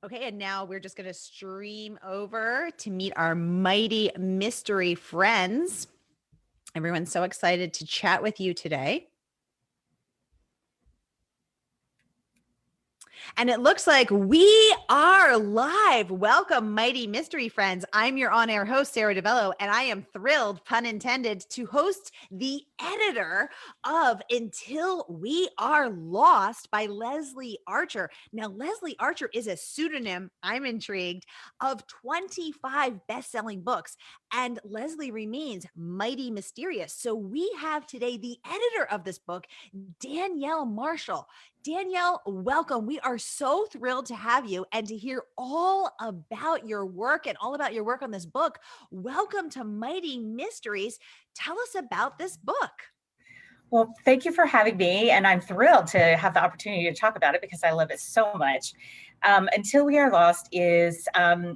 Okay, and now we're just going to stream over to meet our mighty mystery friends. Everyone's so excited to chat with you today. And it looks like we are live. Welcome, mighty mystery friends. I'm your on-air host, Sara DiVello, and I am thrilled, pun intended, to host the editor of Until We Are Lost by Leslie Archer. Now, Leslie Archer is a pseudonym, I'm intrigued, of 25 best-selling books, and Leslie remains mighty mysterious. So we have today the editor of this book, Danielle Marshall. Danielle, welcome. We are so thrilled to have you and to hear all about your work and all about your work on this book. Welcome to Mighty Mysteries. Tell us about this book. Well, thank you for having me, and I'm thrilled to have the opportunity to talk about it because I love it so much. Until We Are Lost is, I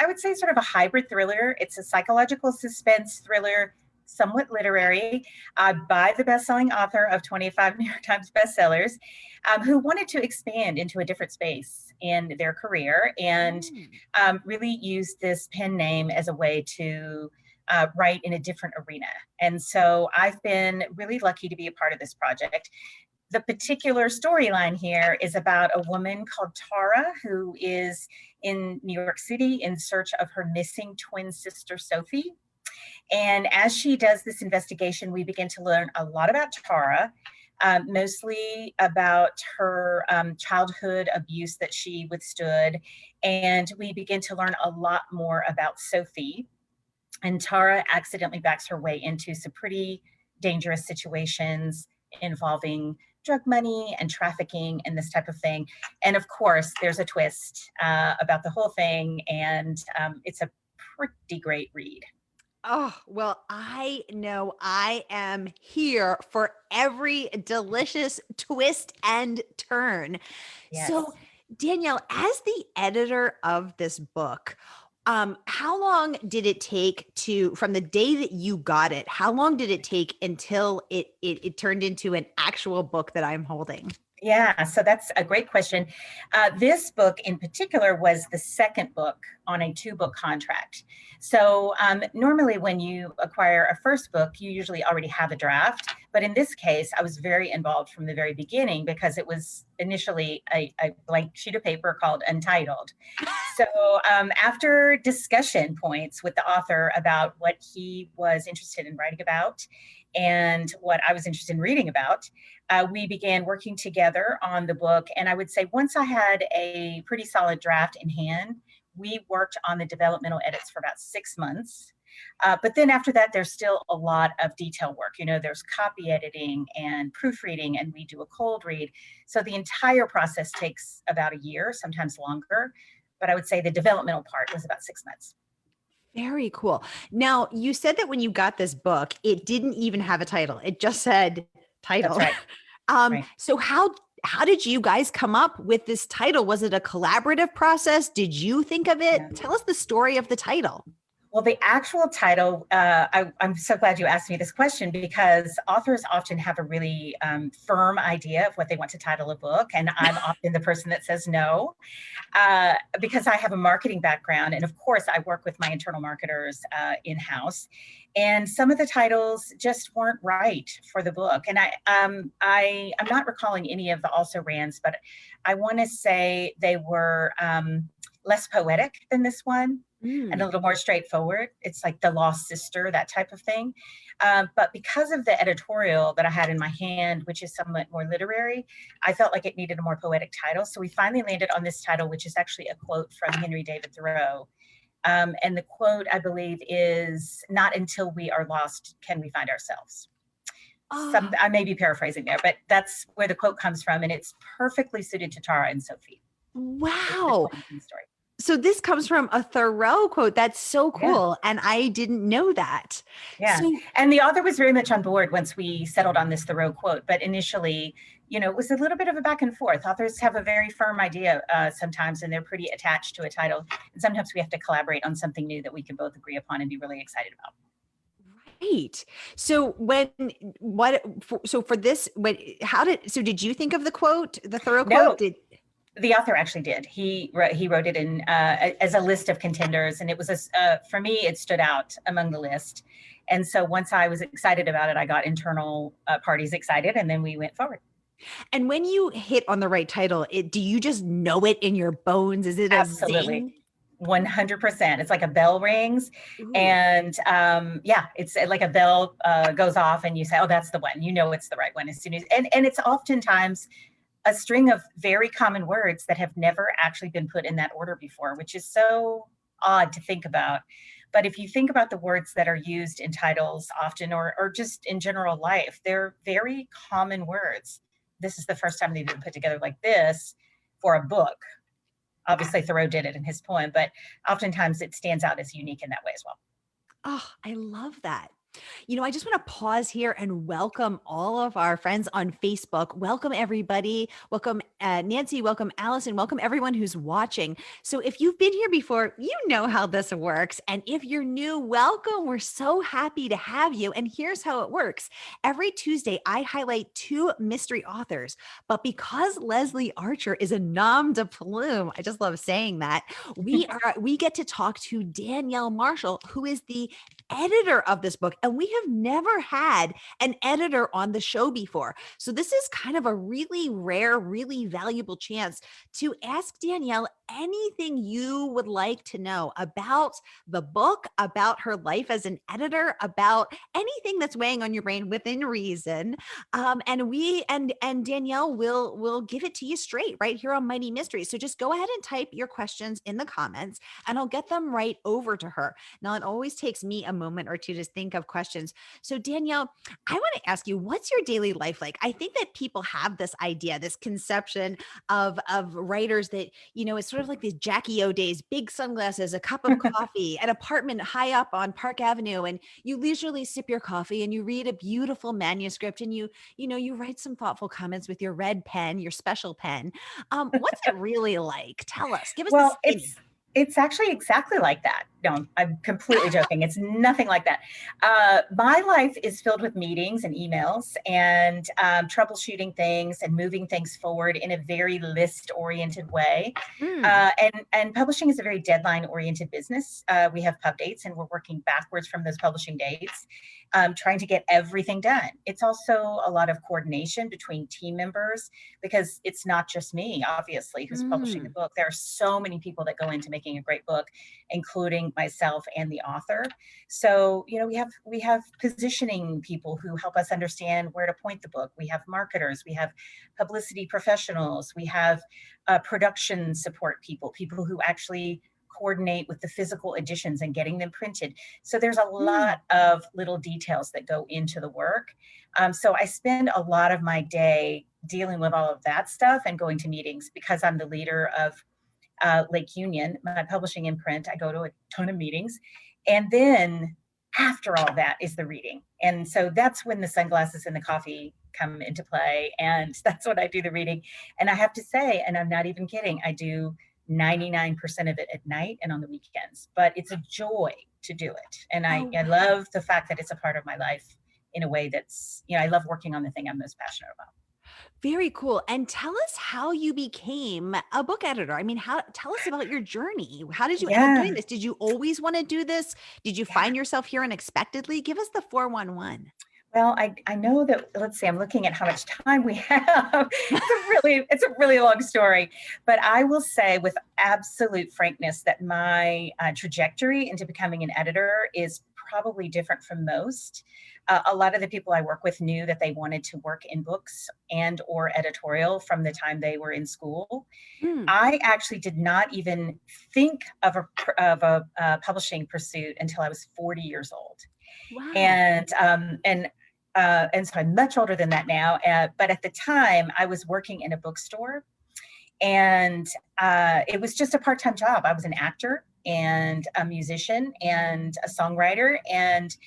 would say, sort of a hybrid thriller. It's a psychological suspense thriller, somewhat literary, by the best-selling author of 25 New York Times bestsellers, who wanted to expand into a different space in their career and really use this pen name as a way to write in a different arena. And so I've been really lucky to be a part of this project. The particular storyline here is about a woman called Tara who is in New York City in search of her missing twin sister, Sophie. And as she does this investigation, we begin to learn a lot about Tara, mostly about her childhood abuse that she withstood. And we begin to learn a lot more about Sophie. And Tara accidentally backs her way into some pretty dangerous situations involving drug money and trafficking and this type of thing. And of course, there's a twist about the whole thing, and it's a pretty great read. Oh, well, I know I am here for every delicious twist and turn. Yes. So, Danielle, as the editor of this book, how long did it take from the day that you got it? How long did it take until it turned into an actual book that I'm holding? Yeah, so that's a great question. This book in particular was the second book on a 2-book contract. So normally when you acquire a first book, you usually already have a draft. But in this case, I was very involved from the very beginning because it was initially a blank sheet of paper called Untitled. So after discussion points with the author about what he was interested in writing about and what I was interested in reading about, we began working together on the book. And I would say once I had a pretty solid draft in hand, we worked on the developmental edits for about 6 months. But then after that, there's still a lot of detail work. You know, there's copy editing and proofreading, and we do a cold read. So the entire process takes about a year, sometimes longer. But I would say the developmental part was about 6 months. Very cool. Now, you said that when you got this book, it didn't even have a title. It just said title. That's right. Right. So how did you guys come up with this title? Was it a collaborative process? Did you think of it? Yeah. Tell us the story of the title. Well, the actual title, I'm so glad you asked me this question because authors often have a really firm idea of what they want to title a book. And I'm often the person that says no, because I have a marketing background. And of course, I work with my internal marketers in-house. And some of the titles just weren't right for the book. And I'm not recalling any of the also rans, but I want to say they were less poetic than this one. And a little more straightforward. It's like The Lost Sister, that type of thing. But because of the editorial that I had in my hand, which is somewhat more literary, I felt like it needed a more poetic title. So we finally landed on this title, which is actually a quote from Henry David Thoreau. And the quote, I believe, is, "Not until we are lost can we find ourselves." I may be paraphrasing there, but that's where the quote comes from. And it's perfectly suited to Tara and Sophie. Wow. Story. So this comes from a Thoreau quote. That's so cool. Yeah. And I didn't know that. Yeah. And the author was very much on board once we settled on this Thoreau quote. But initially, you know, it was a little bit of a back and forth. Authors have a very firm idea sometimes, and they're pretty attached to a title. And sometimes we have to collaborate on something new that we can both agree upon and be really excited about. Right. So did you think of the quote, the Thoreau quote? The author actually did. He wrote it in as a list of contenders, and it was for me, it stood out among the list. And so once I was excited about it, I got internal parties excited, and then we went forward. And when you hit on the right title, do you just know it in your bones? Is it a Absolutely. zing? 100%. It's like a bell rings, Ooh. and yeah, it's like a bell goes off, and you say, "Oh, that's the one." You know, it's the right one as soon as. And it's oftentimes a string of very common words that have never actually been put in that order before, which is so odd to think about. But if you think about the words that are used in titles often, or just in general life, they're very common words. This is the first time they've been put together like this for a book. Obviously, Thoreau did it in his poem, but oftentimes it stands out as unique in that way as well. Oh, I love that. I just want to pause here and welcome all of our friends on Facebook. Welcome, everybody. Welcome, Nancy. Welcome, Allison. Welcome, everyone who's watching. So, if you've been here before, you know how this works. And if you're new, welcome. We're so happy to have you. And here's how it works. Every Tuesday, I highlight 2 mystery authors. But because Leslie Archer is a nom de plume, I just love saying that, we get to talk to Danielle Marshall, who is the editor of this book. And we have never had an editor on the show before. So this is kind of a really rare, really valuable chance to ask Danielle anything you would like to know about the book, about her life as an editor, about anything that's weighing on your brain within reason. And Danielle will give it to you straight right here on Mighty Mysteries. So just go ahead and type your questions in the comments and I'll get them right over to her. Now, it always takes me a moment or two to think of questions. So, Danielle, I want to ask you, what's your daily life like? I think that people have this idea, this conception of writers that, it's sort of like these Jackie O days, big sunglasses, a cup of coffee, an apartment high up on Park Avenue, and you leisurely sip your coffee and you read a beautiful manuscript and you write some thoughtful comments with your red pen, your special pen. What's it really like? Tell us. Give us the Well, skinny. it's actually exactly like that. No, I'm completely joking. It's nothing like that. My life is filled with meetings and emails and troubleshooting things and moving things forward in a very list-oriented way. Mm. And publishing is a very deadline-oriented business. We have pub dates, and we're working backwards from those publishing dates, trying to get everything done. It's also a lot of coordination between team members because it's not just me, obviously, who's publishing the book. There are so many people that go into making a great book, including myself and the author. So, we have positioning people who help us understand where to point the book. We have marketers, we have publicity professionals, we have production support people who actually coordinate with the physical editions and getting them printed. So there's a lot of little details that go into the work. So I spend a lot of my day dealing with all of that stuff and going to meetings because I'm the leader of Lake Union, my publishing imprint. I go to a ton of meetings. And then after all that is the reading. And so that's when the sunglasses and the coffee come into play. And that's when I do the reading. And I have to say, and I'm not even kidding, I do 99% of it at night and on the weekends. But it's a joy to do it. And I love the fact that it's a part of my life in a way that's, I love working on the thing I'm most passionate about. Very cool. And tell us how you became a book editor. I mean, tell us about your journey. How did you end up doing Yeah. this? Did you always want to do this? Did you Yeah. find yourself here unexpectedly? Give us the 411. Well, I know that, let's see, I'm looking at how much time we have. It's a really long story, but I will say with absolute frankness that my trajectory into becoming an editor is probably different from most. A lot of the people I work with knew that they wanted to work in books and or editorial from the time they were in school. Mm. I actually did not even think of a publishing pursuit until I was 40 years old. Wow. And so I'm much older than that now. But at the time, I was working in a bookstore, and it was just a part-time job. I was an actor and a musician and a songwriter, and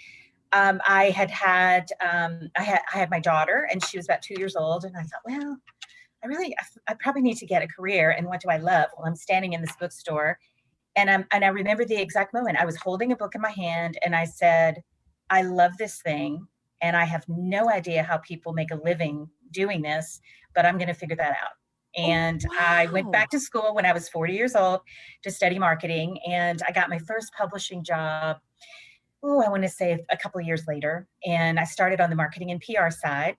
I had my daughter, and she was about 2 years old, and I thought, well, I probably need to get a career. And what do I love? Well, I'm standing in this bookstore, and I remember the exact moment. I was holding a book in my hand, and I said, I love this thing, and I have no idea how people make a living doing this, but I'm going to figure that out. And Oh, I went wow. back to school when I was 40 years old to study marketing. And I got my first publishing job, I want to say a couple of years later. And I started on the marketing and PR side.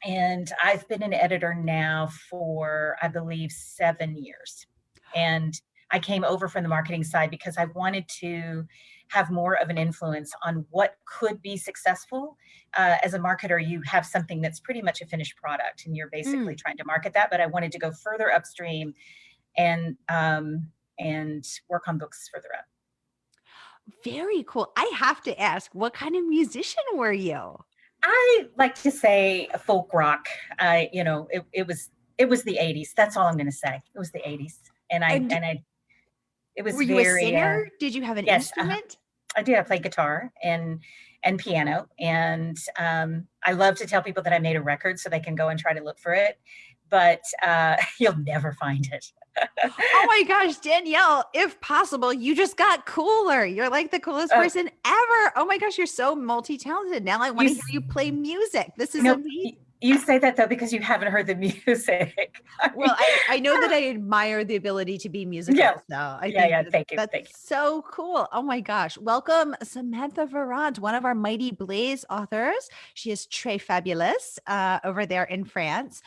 And I've been an editor now for, I believe, 7 years. And I came over from the marketing side because I wanted to have more of an influence on what could be successful. As a marketer, you have something that's pretty much a finished product, and you're basically Mm, trying to market that. But I wanted to go further upstream and work on books further up. very cool. I have to ask, what kind of musician were you? I like to say folk rock. It was the 80s. That's all I'm going to say. It was the 80s. And I And and I it was were you a very singer? Did you have an yes, instrument? I do. I play guitar and piano, and I love to tell people that I made a record so they can go and try to look for it, but you'll never find it. Oh my gosh, Danielle, if possible, you just got cooler. You're like the coolest Oh, person ever. Oh my gosh, you're so multi-talented. Now I want you to hear you play music. This is know, amazing. you say that though because you haven't heard the music. I Well, mean, I know that I admire the ability to be yeah, musical. So I yeah, think yeah. Thank you, that's thank you. so cool. Oh my gosh. Welcome, Samantha Varant, one of our Mighty Blaze authors. She is très fabulous over there in France.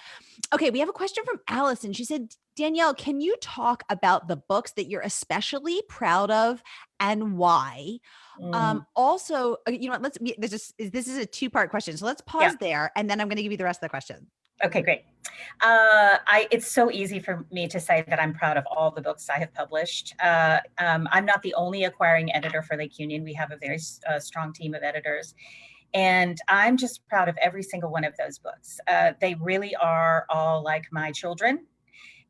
Okay, we have a question from Allison. She said, Danielle, can you talk about the books that you're especially proud of and why? Mm, Also, you know what, this is a two-part question. So let's yeah. pause there and then I'm going to give you the rest of the question. Okay, great. It's so easy for me to say that I'm proud of all the books I have published. I'm not the only acquiring editor for Lake Union. We have a very strong team of editors. And I'm just proud of every single one of those books. They really are all like my children,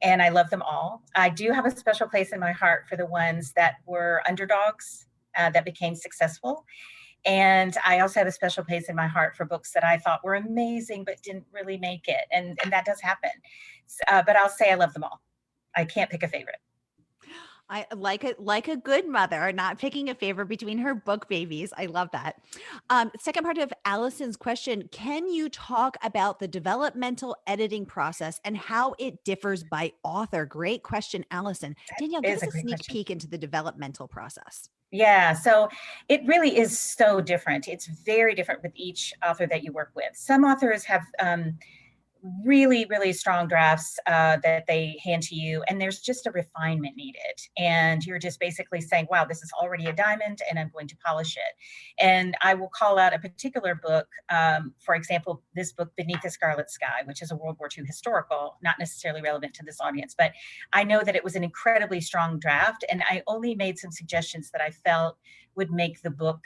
and I love them all. I do have a special place in my heart for the ones that were underdogs that became successful. And I also have a special place in my heart for books that I thought were amazing but didn't really make it. And that does happen. But I'll say I love them all. I can't pick a favorite. I like a good mother, not picking a favorite between her book babies. I love that. Second part of Allison's question, can you talk about the developmental editing process and how it differs by author? Great question, Allison. Danielle, It give is us a a great sneak question. peek into the developmental process. Yeah, so it really is so different. It's very different with each author that you work with. Some authors have really, really strong drafts that they hand to you, and there's just a refinement needed. And you're just basically saying, wow, this is already a diamond, and I'm going to polish it. And I will call out a particular book, for example, this book, Beneath the Scarlet Sky, which is a World War II historical, not necessarily relevant to this audience, but I know that it was an incredibly strong draft, and I only made some suggestions that I felt would make the book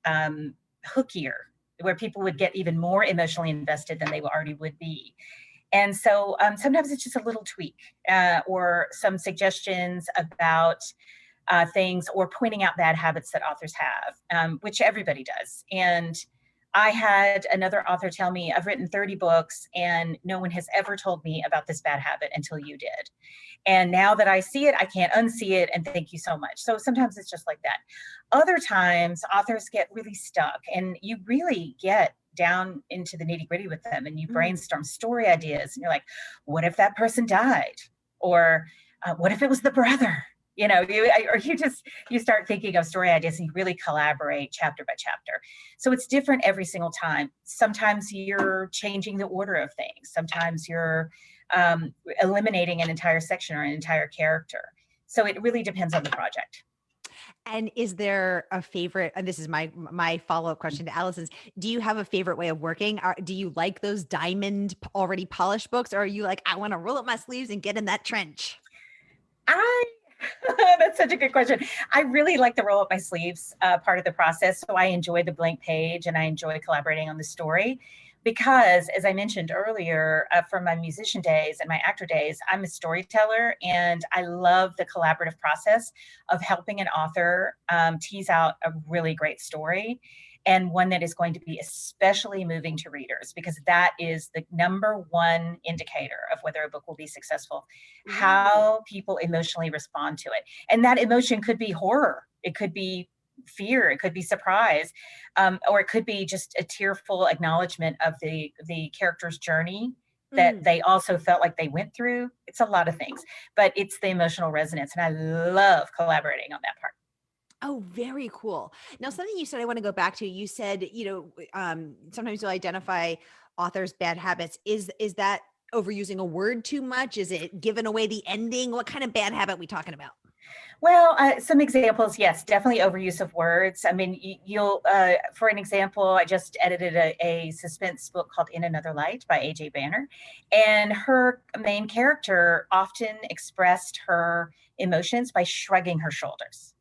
hookier, where people would get even more emotionally invested than they already would be. And so sometimes it's just a little tweak or some suggestions about things or pointing out bad habits that authors have, which everybody does. And I had another author tell me, I've written 30 books and no one has ever told me about this bad habit until you did. And now that I see it, I can't unsee it. And thank you so much. So sometimes it's just like that. Other times, authors get really stuck, and you really get down into the nitty gritty with them, and you Mm. brainstorm story ideas. And you're like, what if that person died? Or what if it was the brother? You start thinking of story ideas and you really collaborate chapter by chapter. So it's different every single time. Sometimes you're changing the order of things. Sometimes you're eliminating an entire section or an entire character. So it really depends on the project. And is there a favorite? And this is my follow up question to Allison's. Do you have a favorite way of working? Do you like those already polished books, or are you like, I want to roll up my sleeves and get in that trench? I That's such a good question. I really like the roll up my sleeves part of the process. So I enjoy the blank page and I enjoy collaborating on the story because, as I mentioned earlier, from my musician days and my actor days, I'm a storyteller and I love the collaborative process of helping an author tease out a really great story and one that is going to be especially moving to readers, because that is the number one indicator of whether a book will be successful, Ooh. how people emotionally respond to it. And that emotion could be horror, it could be fear, it could be surprise, or it could be just a tearful acknowledgement of the character's journey that they also felt like they went through. It's a lot of things, but it's the emotional resonance. And I love collaborating on that part. Oh, very cool. Now, something you said I want to go back to, you said, sometimes you'll identify authors' bad habits. Is that overusing a word too much? Is it giving away the ending? What kind of bad habit are we talking about? Well, some examples, yes, definitely overuse of words. I mean, you'll, for an example, I just edited a suspense book called In Another Light by A.J. Banner, and her main character often expressed her emotions by shrugging her shoulders.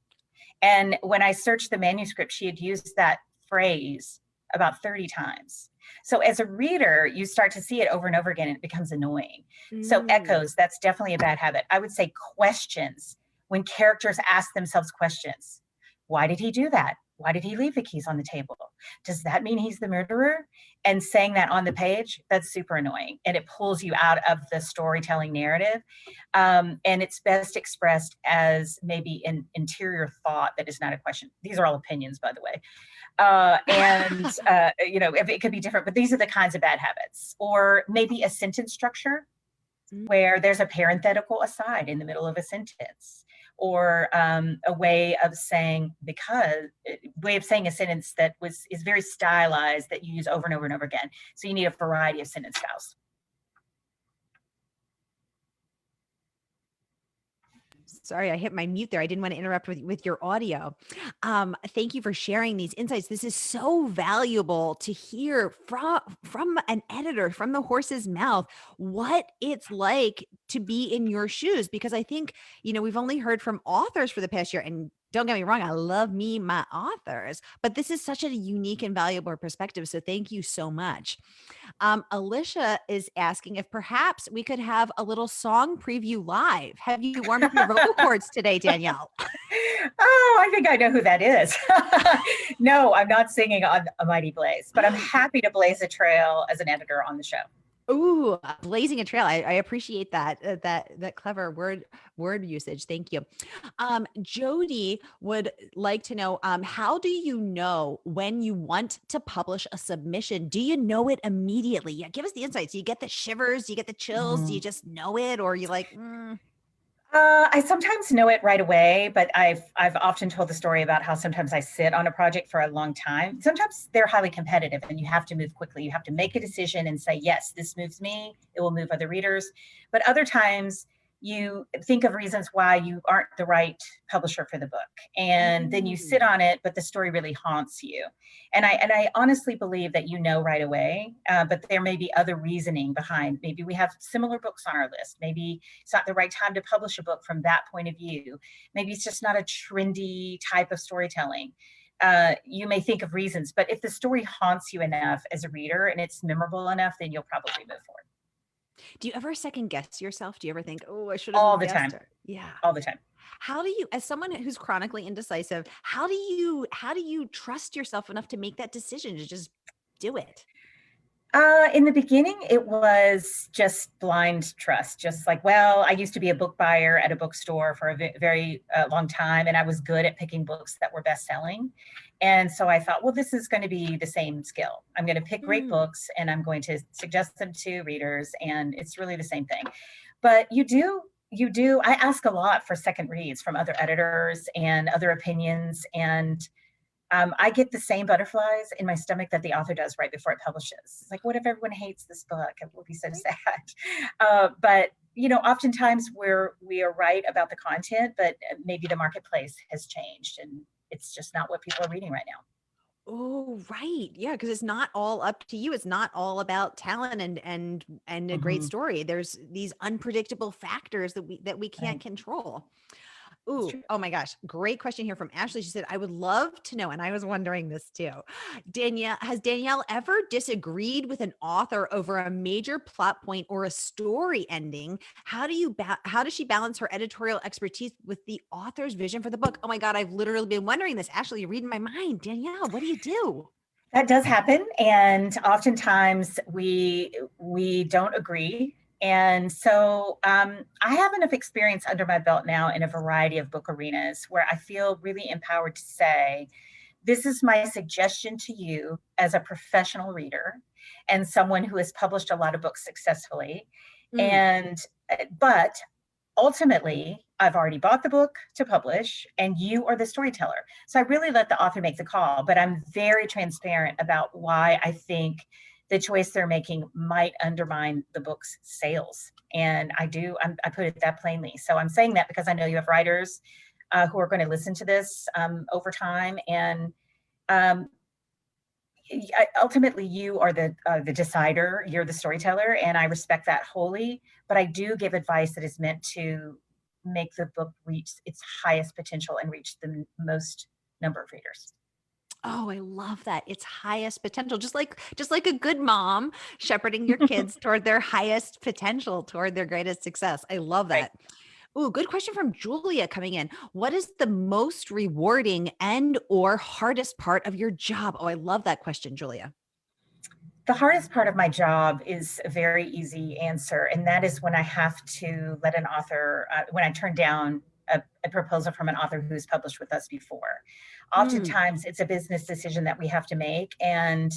And when I searched the manuscript, she had used that phrase about 30 times. So as a reader, you start to see it over and over again, and it becomes annoying. So echoes, that's definitely a bad habit. I would say questions, when characters ask themselves questions. Why did he do that? Why did he leave the keys on the table? Does that mean he's the murderer? And saying that on the page, that's super annoying. And it pulls you out of the storytelling narrative. And it's best expressed as maybe an interior thought that is not a question. These are all opinions, by the way. It could be different, but these are the kinds of bad habits. Or maybe a sentence structure where there's a parenthetical aside in the middle of a sentence, or a way of saying a sentence that is very stylized that you use over and over and over again. So you need a variety of sentence styles. Sorry, I hit my mute there. I didn't want to interrupt with your audio. Thank you for sharing these insights. This is so valuable to hear from an editor, from the horse's mouth, what it's like to be in your shoes. Because I think, we've only heard from authors for the past year, and don't get me wrong, I love my authors, but this is such a unique and valuable perspective. So thank you so much. Alicia is asking if perhaps we could have a little song preview live. Have you warmed up your vocal cords today, Danielle? Oh, I think I know who that is. No, I'm not singing on A Mighty Blaze, but I'm happy to blaze a trail as an editor on the show. Ooh, blazing a trail. I appreciate that, that clever word usage. Thank you. Jody would like to know, how do you know when you want to publish a submission? Do you know it immediately? Yeah, give us the insights. Do you get the shivers? Do you get the chills? Do you just know it? Or are you like, I sometimes know it right away, but I've often told the story about how sometimes I sit on a project for a long time. Sometimes they're highly competitive and you have to move quickly. You have to make a decision and say, yes, this moves me. It will move other readers. But other times you think of reasons why you aren't the right publisher for the book. And then you sit on it, but the story really haunts you. And I honestly believe that you know right away, but there may be other reasoning behind. Maybe we have similar books on our list. Maybe it's not the right time to publish a book from that point of view. Maybe it's just not a trendy type of storytelling. You may think of reasons, but if the story haunts you enough as a reader and it's memorable enough, then you'll probably move forward. do you ever second guess yourself? Do you ever think, oh, I should All have the guessed time. her? Yeah. All the time. How do you, as someone who's chronically indecisive, how do you trust yourself enough to make that decision to just do it? In the beginning, it was just blind trust. Just like, well, I used to be a book buyer at a bookstore for a very long time, and I was good at picking books that were best-selling. And so I thought, well, this is going to be the same skill. I'm going to pick great books, and I'm going to suggest them to readers, and it's really the same thing. But you do. I ask a lot for second reads from other editors and other opinions, and I get the same butterflies in my stomach that the author does right before it publishes. It's like, what if everyone hates this book? It will be so sad. But oftentimes we are right about the content, but maybe the marketplace has changed and it's just not what people are reading right now. Oh, right. Yeah, because it's not all up to you. It's not all about talent and a great story. There's these unpredictable factors that we can't control. Ooh, oh my gosh. Great question here from Ashley. She said, I would love to know, and I was wondering this too. Has Danielle ever disagreed with an author over a major plot point or a story ending? How does she balance her editorial expertise with the author's vision for the book? Oh my God, I've literally been wondering this. Ashley, you're reading my mind. Danielle, what do you do? That does happen, and oftentimes we don't agree. And so I have enough experience under my belt now in a variety of book arenas where I feel really empowered to say, this is my suggestion to you as a professional reader. and someone who has published a lot of books successfully. Mm. And, but ultimately, I've already bought the book to publish, and you are the storyteller. So I really let the author make the call, but I'm very transparent about why I think the choice they're making might undermine the book's sales. And I put it that plainly. So I'm saying that because I know you have writers who are going to listen to this over time. And um, ultimately, you are the decider. You're the storyteller, and I respect that wholly. But I do give advice that is meant to make the book reach its highest potential and reach the most number of readers. Oh, I love that. It's highest potential. Just like a good mom shepherding your kids toward their highest potential, toward their greatest success. I love Right. that. Ooh, good question from Julia coming in. What is the most rewarding and or hardest part of your job? Oh, I love that question, Julia. The hardest part of my job is a very easy answer, and that is when I have to let an author, when I turn down a proposal from an author who's published with us before. Mm. Oftentimes, it's a business decision that we have to make, and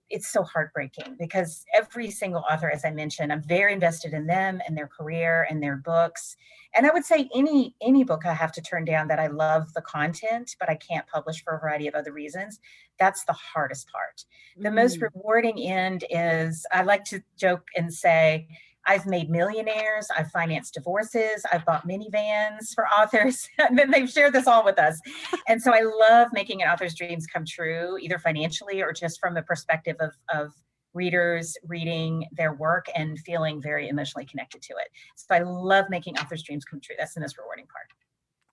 it's so heartbreaking because every single author, as I mentioned, I'm very invested in them and their career and their books. And I would say any book I have to turn down that I love the content, but I can't publish for a variety of other reasons. That's the hardest part. The most Mm. rewarding end is I like to joke and say, I've made millionaires, I've financed divorces, I've bought minivans for authors, and then they've shared this all with us. And so I love making an author's dreams come true, either financially or just from the perspective of readers reading their work and feeling very emotionally connected to it. So I love making author's dreams come true. That's the most rewarding part.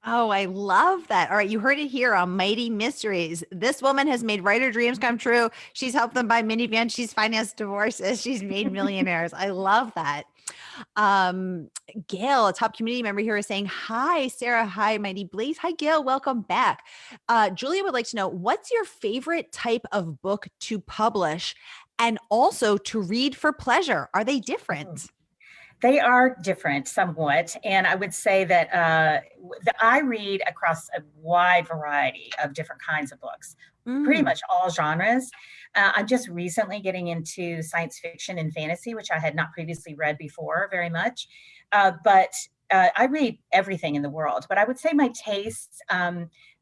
Oh, I love that. All right, you heard it here on Mighty Mysteries. This woman has made writer dreams come true. She's helped them buy minivans. She's financed divorces. She's made millionaires. I love that. Um, Gail, a top community member here, is saying, "Hi, Sarah. Hi, Mighty Blaze. Hi, Gail. Welcome back." Julia would like to know, what's your favorite type of book to publish and also to read for pleasure? Are they Mhm. different? They are different somewhat, and I would say that I read across a wide variety of different kinds of books, pretty Mm. much all genres. I'm just recently getting into science fiction and fantasy, which I had not previously read before very much. But I read everything in the world. But I would say my tastes,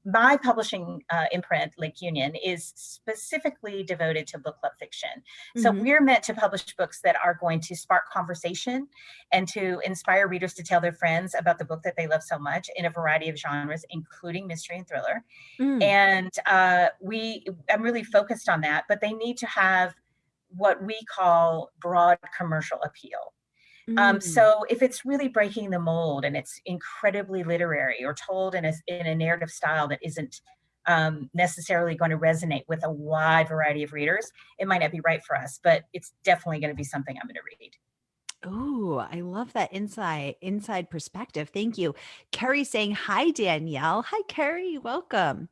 my publishing imprint, Lake Union, is specifically devoted to book club fiction. So Hmm. we're meant to publish books that are going to spark conversation and to inspire readers to tell their friends about the book that they love so much in a variety of genres, including mystery and thriller. Mm. And I'm really focused on that, but they need to have what we call broad commercial appeal. Mm. So if it's really breaking the mold and it's incredibly literary or told in a narrative style that isn't necessarily going to resonate with a wide variety of readers, it might not be right for us, but it's definitely going to be something I'm going to read. Oh, I love that inside perspective. Thank you. Carrie saying, "Hi, Danielle." Hi, Carrie. Welcome.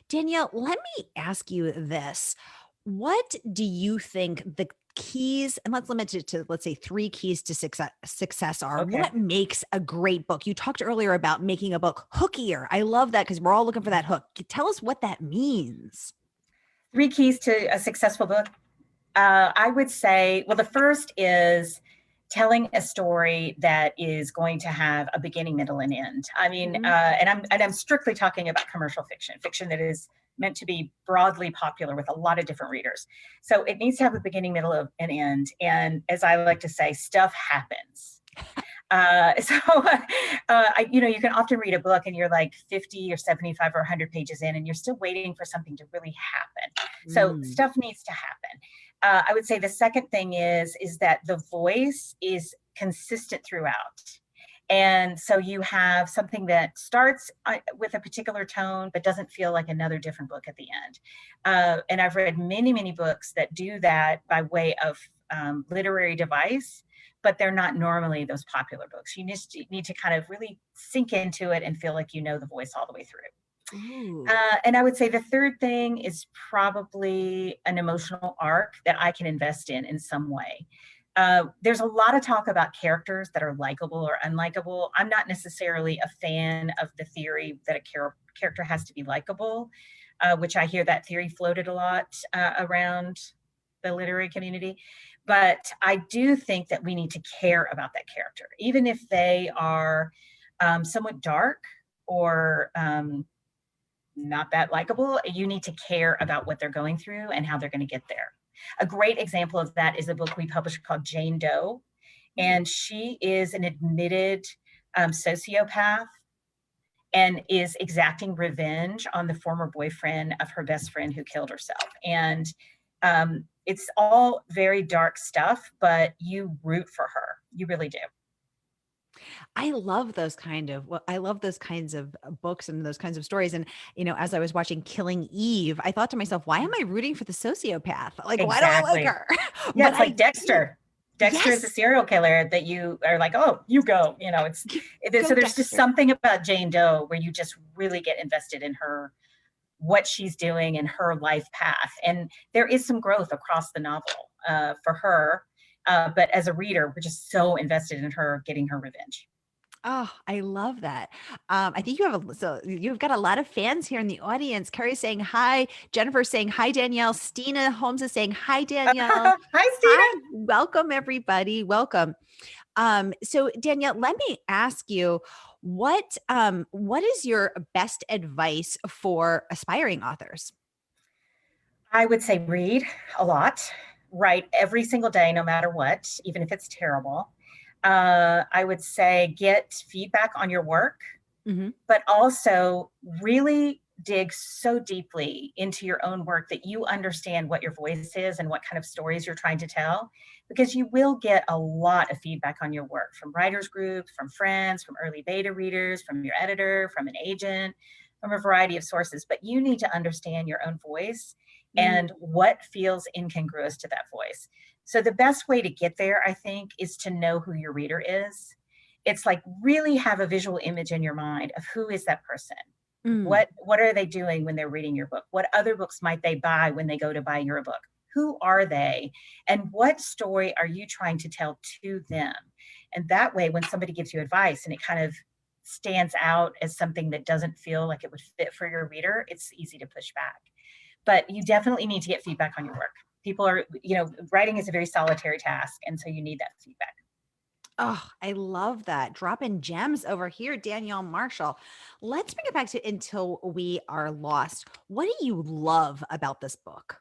Danielle, let me ask you this. What do you think the keys, and let's limit it to, let's say, three keys to success are? Okay. What makes a great book? You talked earlier about making a book hookier. I love that because we're all looking for that hook. Tell us what that means. Three keys to a successful book. I would say, well, the first is telling a story that is going to have a beginning, middle, and end. I mean, Mhm. and I'm strictly talking about commercial fiction, fiction that is meant to be broadly popular with a lot of different readers. So it needs to have a beginning, middle, and end. And as I like to say, stuff happens. You can often read a book and you're like 50 or 75 or 100 pages in, and you're still waiting for something to really happen. So Mm. stuff needs to happen. I would say the second thing is that the voice is consistent throughout. And so you have something that starts with a particular tone, but doesn't feel like another different book at the end. And I've read many, many books that do that by way of literary device, but they're not normally those popular books. You just need to kind of really sink into it and feel like you know the voice all the way through. Ooh. And I would say the third thing is probably an emotional arc that I can invest in some way. There's a lot of talk about characters that are likable or unlikable. I'm not necessarily a fan of the theory that a character has to be likable. which I hear that theory floated a lot around the literary community. But I do think that we need to care about that character, even if they are somewhat dark or not that likable. You need to care about what they're going through and how they're going to get there. A great example of that is a book we published called Jane Doe. And she is an admitted sociopath and is exacting revenge on the former boyfriend of her best friend who killed herself. And it's all very dark stuff, but you root for her. You really do. I love those kinds of books and those kinds of stories. And, as I was watching Killing Eve, I thought to myself, why am I rooting for the sociopath? Like, why do I like Exactly. her? Yeah, But it's like Dexter. Dexter is a yes, serial killer that you are like, oh, you go. go So there's just Dexter. something about Jane Doe where you just really get invested in her, what she's doing and her life path. And there is some growth across the novel for her. But as a reader, we're just so invested in her getting her revenge. Oh, I love that. I think you've got a lot of fans here in the audience. Carrie's saying hi. Jennifer's saying hi, Danielle. Stina Holmes is saying hi, Danielle. Hi, Hi, Stina. welcome everybody. Welcome. So Danielle, let me ask you, what is your best advice for aspiring authors? I would say read a lot, write every single day, no matter what, even if it's terrible. I would say get feedback on your work, Mhm. but also really dig so deeply into your own work that you understand what your voice is and what kind of stories you're trying to tell, because you will get a lot of feedback on your work from writers groups, from friends, from early beta readers, from your editor, from an agent, from a variety of sources. But you need to understand your own voice Mm, and what feels incongruous to that voice. So the best way to get there, I think, is to know who your reader is. It's like really have a visual image in your mind of who is that person. mm. What are they doing when they're reading your book? What other books might they buy when they go to buy your book? Who are they? And what story are you trying to tell to them? And that way, when somebody gives you advice and it kind of stands out as something that doesn't feel like it would fit for your reader, it's easy to push back. But you definitely need to get feedback on your work. People are, writing is a very solitary task. And so you need that feedback. Oh, I love that. Dropping gems over here, Danielle Marshall. Let's bring it back to Until We Are Lost. What do you love about this book?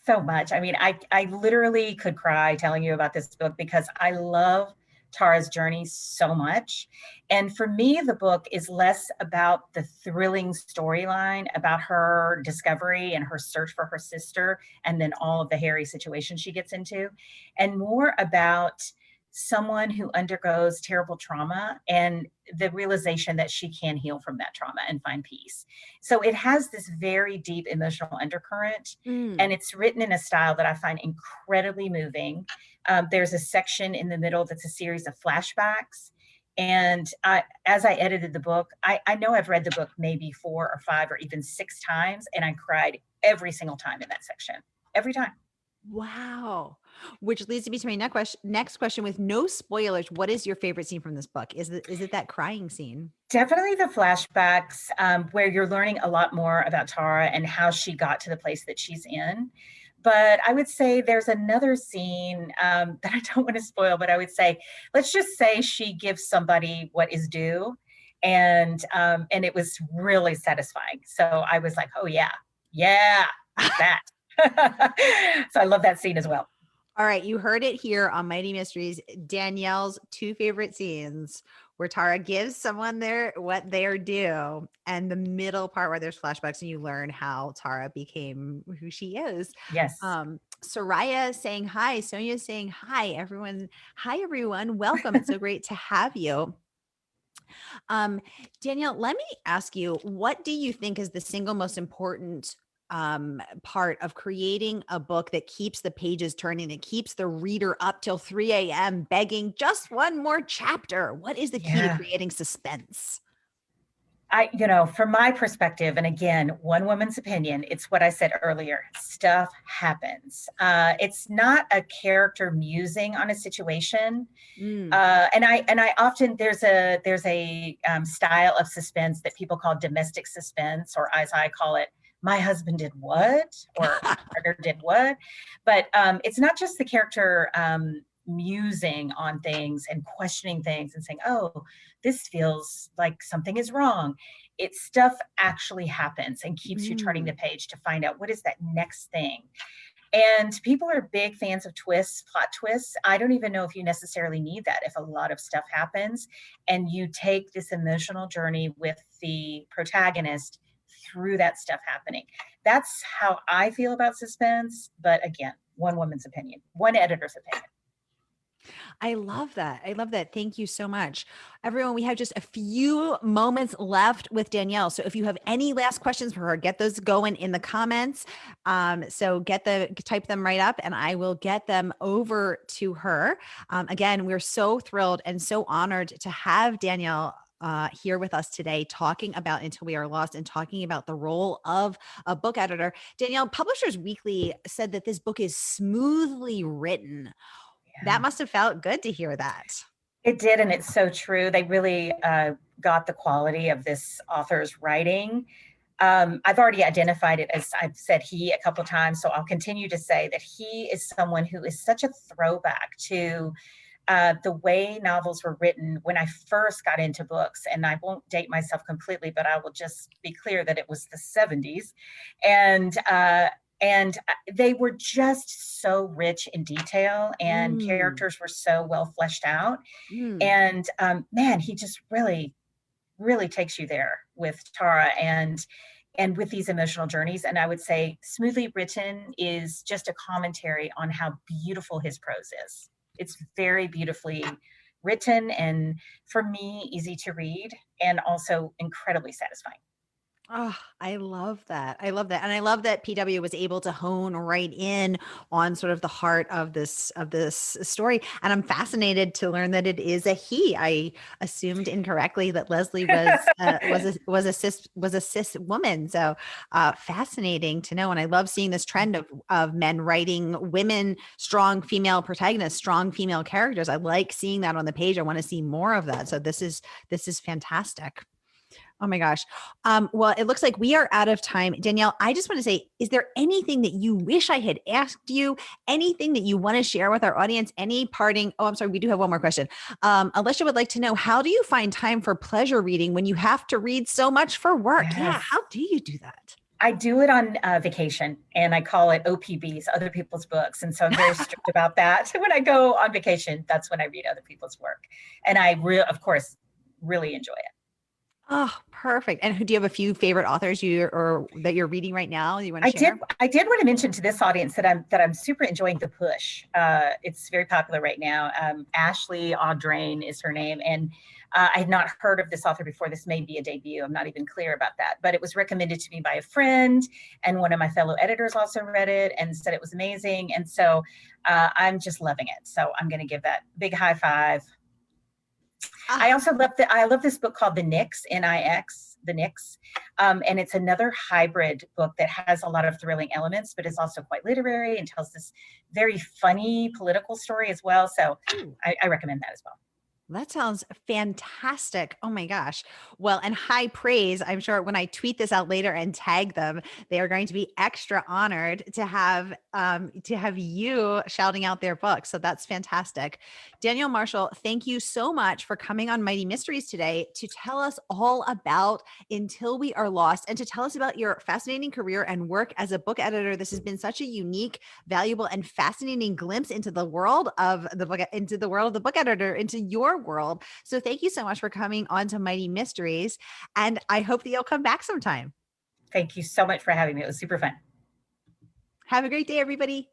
So much. I mean, I literally could cry telling you about this book because I love Tara's journey so much. And for me, the book is less about the thrilling storyline about her discovery and her search for her sister, and then all of the hairy situations she gets into, and more about someone who undergoes terrible trauma and the realization that she can heal from that trauma and find peace. So it has this very deep emotional undercurrent, and Mm. it's written in a style that I find incredibly moving. There's a section in the middle that's a series of flashbacks. And as I edited the book, I know I've read the book maybe 4 or 5 or even 6 times, and I cried every single time in that section, every time. Wow. Which leads me to my next question with no spoilers. What is your favorite scene from this book? Is it that crying scene? Definitely the flashbacks where you're learning a lot more about Tara and how she got to the place that she's in. But I would say there's another scene that I don't want to spoil, but I would say, let's just say she gives somebody what is due, and it was really satisfying. So I was like, oh yeah, yeah, that. So I love that scene as well. All right, you heard it here on Mighty Mysteries. Danielle's two favorite scenes where Tara gives someone their what they're due, and the middle part where there's flashbacks and you learn how Tara became who she is. Yes. Soraya saying hi, Sonia saying hi, everyone. Hi, everyone. Welcome. It's so great to have you. Um, Danielle, let me ask you, what do you think is the single most important part of creating a book that keeps the pages turning and keeps the reader up till 3 a.m. begging just one more chapter? What is the key to Yeah. creating suspense? From my perspective, and again, one woman's opinion, it's what I said earlier, stuff happens. It's not a character musing on a situation. Mm. And I often, there's a style of suspense that people call domestic suspense, or as I call it, my husband did what, or my partner did what. But it's not just the character musing on things and questioning things and saying, oh, this feels like something is wrong. It's stuff actually happens and keeps you turning the Mm. page to find out what is that next thing. And people are big fans of twists, plot twists. I don't even know if you necessarily need that if a lot of stuff happens and you take this emotional journey with the protagonist through that stuff happening. That's how I feel about suspense. But again, one woman's opinion, one editor's opinion. I love that. I love that. Thank you so much. Everyone, we have just a few moments left with Danielle. So if you have any last questions for her, get those going in the comments. So type them right up and I will get them over to her. Again, we're so thrilled and so honored to have Danielle here with us today, talking about Until We Are Lost and talking about the role of a book editor. Danielle, Publishers Weekly said that this book is smoothly written. That Yeah. must have felt good to hear that. It did, and it's so true. They really got the quality of this author's writing. I've already identified it as I've said he a couple of times, so I'll continue to say that he is someone who is such a throwback to the way novels were written when I first got into books. And I won't date myself completely, but I will just be clear that it was the 70s. And they were just so rich in detail and Mm, characters were so well fleshed out. mm. And man, he just really, really takes you there with Tara and with these emotional journeys. And I would say smoothly written is just a commentary on how beautiful his prose is. It's very beautifully written and for me, easy to read and also incredibly satisfying. Oh, I love that. I love that. And I love that PW was able to hone right in on sort of the heart of this story. And I'm fascinated to learn that it is a he. I assumed incorrectly that Leslie was a cis woman. So fascinating to know. And I love seeing this trend of men writing women, strong female protagonists, strong female characters. I like seeing that on the page. I want to see more of that. So this is fantastic. Oh my gosh. Well, it looks like we are out of time. Danielle, I just want to say, is there anything that you wish I had asked you? Anything that you want to share with our audience? Any parting? Oh, I'm sorry. We do have one more question. Alicia would like to know, how do you find time for pleasure reading when you have to read so much for work? Yeah. Yes. How do you do that? I do it on vacation and I call it OPBs, other people's books. And so I'm very strict about that. When I go on vacation, that's when I read other people's work. And of course, really enjoy it. Oh, perfect. And do you have a few favorite authors or that you're reading right now you want to I did. share? I did want to mention to this audience that I'm super enjoying The Push. It's very popular right now. Ashley Audrain is her name, and I had not heard of this author before. This may be a debut. I'm not even clear about that, but it was recommended to me by a friend, and one of my fellow editors also read it and said it was amazing. And so I'm just loving it. So I'm going to give that big high five. I Ah, also I love this book called The Nix, Nix, The Nix. And it's another hybrid book that has a lot of thrilling elements, but is also quite literary and tells this very funny political story as well. So ooh. I recommend that as well. That sounds fantastic. Oh my gosh. Well, and high praise. I'm sure when I tweet this out later and tag them, they are going to be extra honored to have you shouting out their book. So that's fantastic. Danielle Marshall, thank you so much for coming on Mighty Mysteries today to tell us all about Until We Are Lost and to tell us about your fascinating career and work as a book editor. This has been such a unique, valuable, and fascinating glimpse into the world of the book, into the world of the book editor, into your world. So thank you so much for coming on to Mighty Mysteries. And I hope that you'll come back sometime. Thank you so much for having me. It was super fun. Have a great day, everybody.